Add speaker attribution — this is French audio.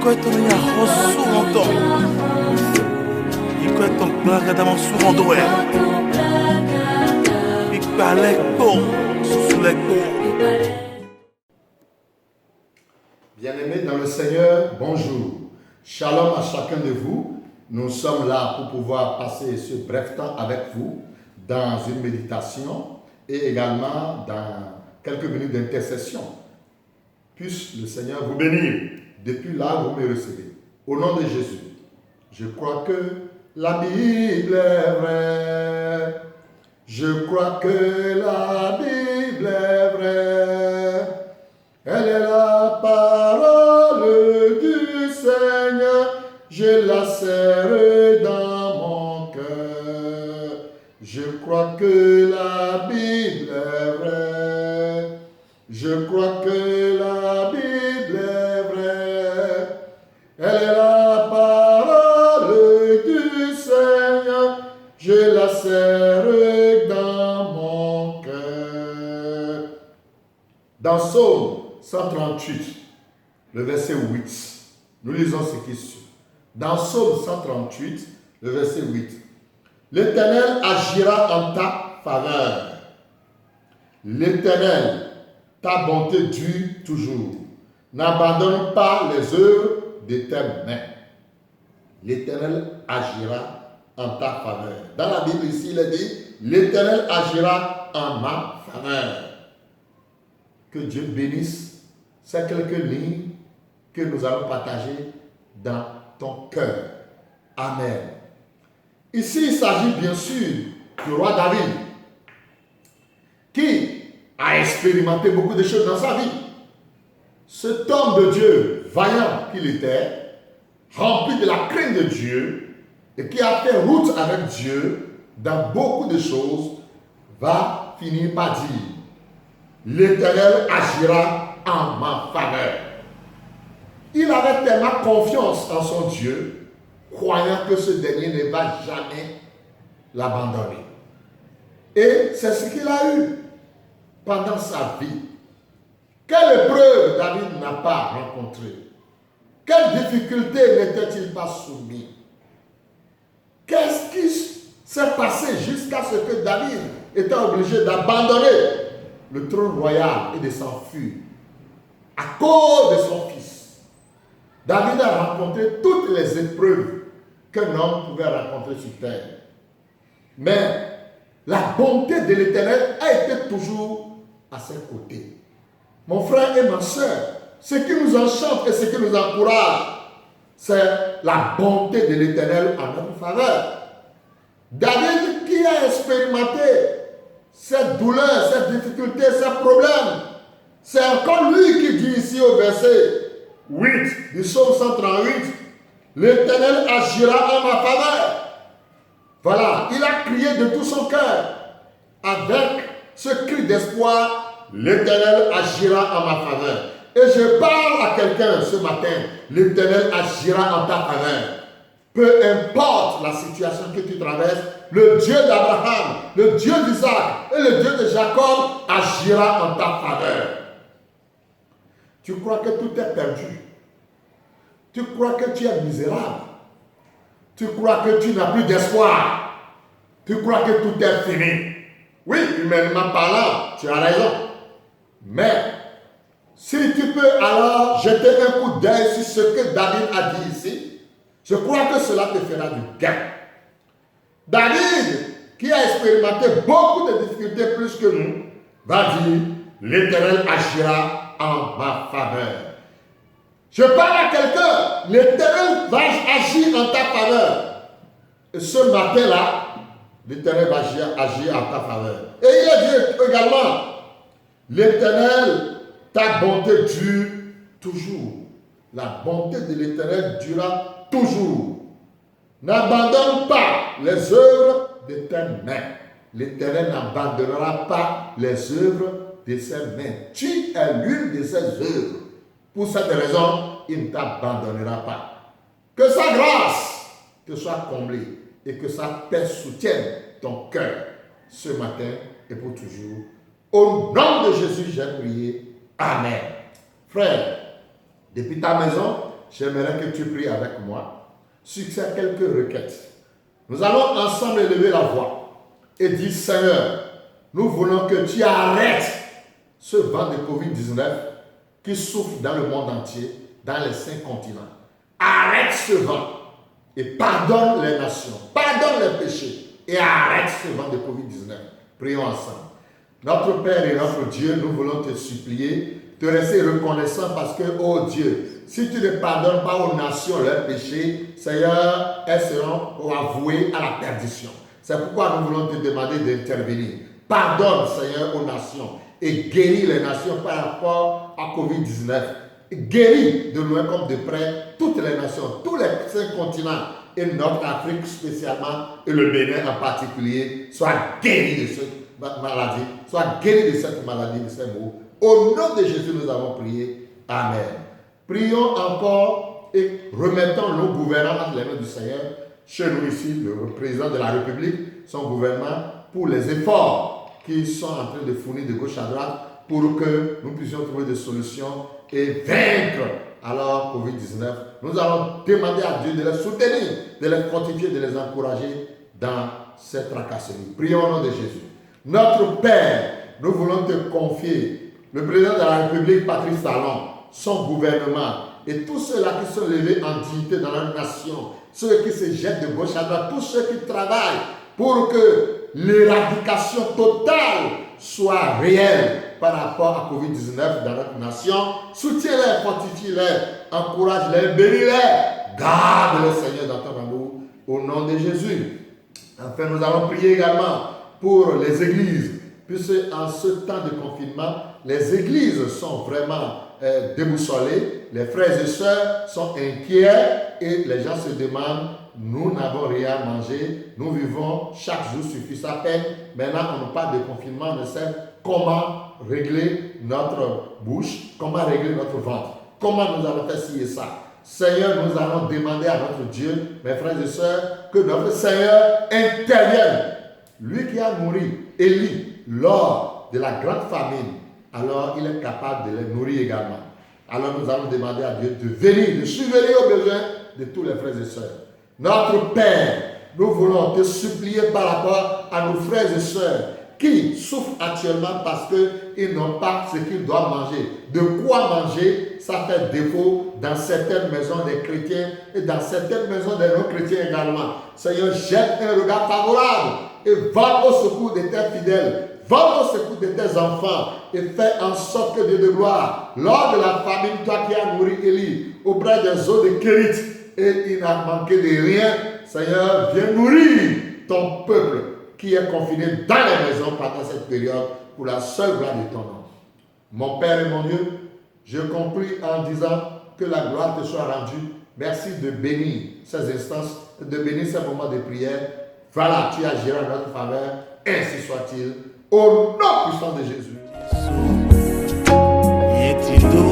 Speaker 1: Ikueto nya hosuronto. Ikueto plaga dama surondoe. Ikbalekto susulekto.
Speaker 2: Bien-aimés dans le Seigneur, bonjour. Shalom à chacun de vous. Nous sommes là pour pouvoir passer ce bref temps avec vous dans une méditation et également dans quelques minutes d'intercession. Puisse le Seigneur vous bénir depuis là où vous me recevez. Au nom de Jésus, je crois que la Bible est vraie. Je crois que la Bible est vraie. Elle est la parole du Seigneur. Je la serre dans mon cœur. Je crois que la Bible est vraie. Je crois que la Bible est vraie. Elle est la parole du Seigneur. Je la serre dans mon cœur. Dans Psaume 138, le verset 8, nous lisons ce qui suit. Dans Psaume 138, le verset 8, l'Éternel agira en ta faveur. L'Éternel, ta bonté dure toujours. N'abandonne pas les œuvres de tes mains. L'Éternel agira en ta faveur. Dans la Bible ici, il est dit, l'Éternel agira en ma faveur. Que Dieu bénisse ces quelques lignes que nous allons partager dans ton cœur. Amen. Ici, il s'agit bien sûr du roi David, qui a expérimenté beaucoup de choses dans sa vie. Cet homme de Dieu, vaillant qu'il était, rempli de la crainte de Dieu, et qui a fait route avec Dieu dans beaucoup de choses, va finir par dire, l'Éternel agira en ma faveur. Il avait tellement confiance en son Dieu, croyant que ce dernier ne va jamais l'abandonner. Et c'est ce qu'il a eu pendant sa vie. Quelle épreuve David n'a pas rencontrée? Quelle difficulté n'était-il pas soumis? Qu'est-ce qui s'est passé jusqu'à ce que David était obligé d'abandonner le trône royal et de s'enfuir à cause de son fils? David a rencontré toutes les épreuves qu'un homme pouvait rencontrer sur terre. Mais la bonté de l'Éternel a été toujours à ses côtés. Mon frère et ma soeur, ce qui nous enchante et ce qui nous encourage, c'est la bonté de l'Éternel en notre faveur. David qui a expérimenté cette douleur, cette difficulté, ces problèmes, c'est encore lui qui dit ici au verset 8 du psaume 138, l'Éternel agira en ma faveur. Voilà, il a crié de tout son cœur avec ce cri d'espoir, l'Éternel agira en ma faveur. Et je parle à quelqu'un ce matin, l'Éternel agira en ta faveur. Peu importe la situation que tu traverses, le Dieu d'Abraham, le Dieu d'Isaac et le Dieu de Jacob agira en ta faveur. Tu crois que tout est perdu. Tu crois que tu es misérable. Tu crois que tu n'as plus d'espoir. Tu crois que tout est fini. Oui, humainement parlant, tu as raison. Mais, si tu peux alors jeter un coup d'œil sur ce que David a dit ici, je crois que cela te fera du gain. David, qui a expérimenté beaucoup de difficultés plus que nous, va dire, l'Éternel agira en ma faveur. Je parle à quelqu'un, l'Éternel va agir en ta faveur. Et ce matin-là, l'Éternel va agir en ta faveur. Et il a dit également, l'Éternel, ta bonté dure toujours. La bonté de l'Éternel durera toujours. N'abandonne pas les œuvres de tes mains. L'Éternel n'abandonnera pas les œuvres de ses mains. Tu es l'une de ses œuvres. Pour cette raison, il ne t'abandonnera pas. Que sa grâce te soit comblée et que sa paix soutienne ton cœur ce matin et pour toujours. Au nom de Jésus, j'ai prié. Amen. Frère, depuis ta maison, j'aimerais que tu pries avec moi sur ces quelques requêtes. Nous allons ensemble élever la voix et dire, Seigneur, nous voulons que tu arrêtes ce vent de Covid-19 qui souffle dans le monde entier, dans les 5 continents. Arrête ce vent et pardonne les nations, pardonne les péchés et arrête ce vent de Covid-19. Prions ensemble. Notre Père et notre Dieu, nous voulons te supplier, te rester reconnaissant parce que, oh Dieu, si tu ne pardonnes pas aux nations leurs péchés, Seigneur, elles seront avouées à la perdition. C'est pourquoi nous voulons te demander d'intervenir. Pardonne, Seigneur, aux nations et guéris les nations par rapport à Covid-19. Guéris de loin comme de près toutes les nations, tous les 5 continents et notre Afrique spécialement et le Bénin en particulier, soient guéris de cette maladie, soient guéris de cette maladie, de ces maux. Au nom de Jésus, nous avons prié. Amen. Prions encore et remettons nos gouvernements entre les mains du Seigneur. Chez nous ici, le président de la République, son gouvernement, pour les efforts qu'ils sont en train de fournir de gauche à droite pour que nous puissions trouver des solutions et vaincre alors Covid-19. Nous allons demander à Dieu de les soutenir, de les fortifier, de les encourager dans cette tracasserie. Prions au nom de Jésus. Notre Père, nous voulons te confier le président de la République, Patrice Talon, son gouvernement et tous ceux-là qui sont levés en dignité dans la nation, ceux qui se jettent de gauche à droite, tous ceux qui travaillent pour que l'éradication totale soit réelle par rapport à Covid-19 dans notre nation. Soutiens-les, fortifie-les, encourage-les, bénis-les, garde-les, Seigneur, dans ton amour, au nom de Jésus. Enfin, nous allons prier également pour les églises, puisque en ce temps de confinement, les églises sont vraiment déboussolées, les frères et sœurs sont inquiets et les gens se demandent, nous n'avons rien à manger, nous vivons, chaque jour suffit sa peine. Maintenant, on nous parle de confinement, on ne sait comment régler notre bouche, comment régler notre ventre, comment nous allons faire ci et ça. Seigneur, nous allons demander à notre Dieu, mes frères et sœurs, que notre Seigneur intervienne. Lui qui a nourri Élie lors de la grande famine, alors il est capable de les nourrir également. Alors nous allons demander à Dieu de venir, de subvenir aux besoins de tous les frères et sœurs. Notre Père, nous voulons te supplier par rapport à nos frères et sœurs qui souffrent actuellement parce qu'ils n'ont pas ce qu'ils doivent manger. De quoi manger, ça fait défaut dans certaines maisons des chrétiens et dans certaines maisons des non-chrétiens également. Seigneur, jette un regard favorable et va au secours de tes fidèles. Va au secours de tes enfants et fais en sorte que Dieu de gloire, lors de la famine, toi qui as nourri Élie auprès des eaux de Kérit, et il n'a manqué de rien, Seigneur, viens nourrir ton peuple qui est confiné dans les maisons pendant cette période pour la seule gloire de ton nom. Mon Père et mon Dieu, je conclus en disant que la gloire te soit rendue. Merci de bénir ces instances, de bénir ces moments de prière. Voilà, tu agiras en notre faveur, ainsi soit-il. Au nom puissant de Jésus.
Speaker 1: Yetindo,